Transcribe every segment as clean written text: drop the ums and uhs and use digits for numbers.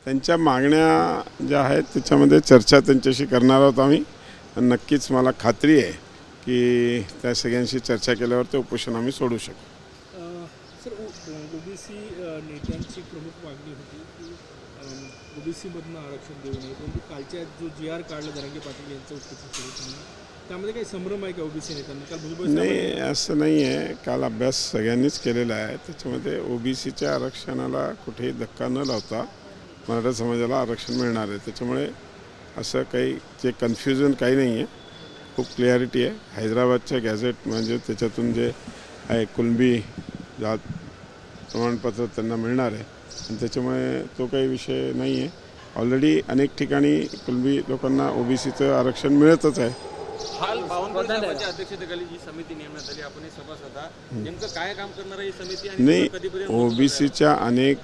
त्यांच्या मागण्या ज्या आहेत त्याच्यामध्ये चर्चा त्यांच्याशी करणार आहोत आम्ही. नक्कीच मला खात्री आहे की त्या सगळ्यांशी चर्चा केल्यावर ते उपोषण आम्ही सोडू शकू. सर, ओबीसी नेत्यांची प्रमुख मागणी होती की ओबीसीमधनं आरक्षण देऊ नये, परंतु कालच्या जो GR काढला जरांगे पाटील यांचं उपोषण सुरू, त्यामध्ये काही संभ्रम आहे का ओबीसी नेत्यांना? काल भुजबळ नाही, असं नाही आहे. काल अभ्यास सगळ्यांनीच केलेला आहे. त्याच्यामध्ये ओबीसीच्या आरक्षणाला कुठेही धक्का न लावता मराठा समाजाला आरक्षण मिळणार आहे. त्याच्यामुळे असं काही जे कन्फ्युजन काही नाही आहे, खूप क्लिअरिटी आहे. हैदराबादच्या गॅझेट म्हणजे त्याच्यातून जे आहे कुणबी जात प्रमाणपत्र त्यांना मिळणार आहे आणि त्याच्यामुळे तो काही विषय नाही आहे. ऑलरेडी अनेक ठिकाणी कुणबी लोकांना ओबीसीचं आरक्षण मिळतच आहे. हाल बावनकुळे साहेबांच्या अध्यक्षतेखाली जी समिती नेमण्यात आली, आपण सभासद आहात, नेमकं काय काम करणार आहे ही समिती आणि नाही, कधीपर्यंत? ओबीसीच्या अनेक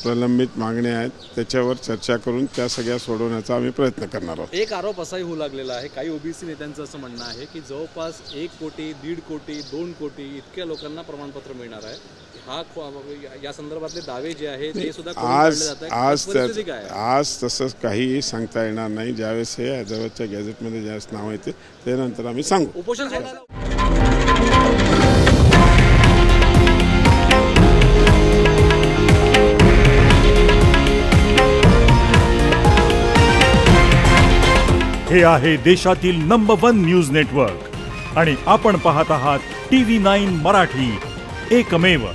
प्रलंबित मागण्या आहेत, त्याच्यावर चर्चा करून त्या सगळ्या सोडवण्याचा आम्ही प्रयत्न करणार आहोत. एक आरोप असाही होऊ लागलेला आहे, काही ओबीसी नेत्यांचं असं म्हणणं आहे की जवळपास 1 कोटी, 1.5 कोटी, 2 कोटी इतक्या लोकांना प्रमाणपत्र मिळणार आहे. या संदर्भातले दावे जे आहेत ते सुद्धा आज तसं काही सांगता येणार नाही. ज्यावेळेस हे हैदराबादच्या गॅझेटमध्ये ज्यावेळेस नाव येते त्यानंतर आम्ही सांगू. उपोषण हे आहे देशातील नंबर 1 न्यूज नेटवर्क आणि आपण पाहत आहात TV9 मराठी, एकमेव.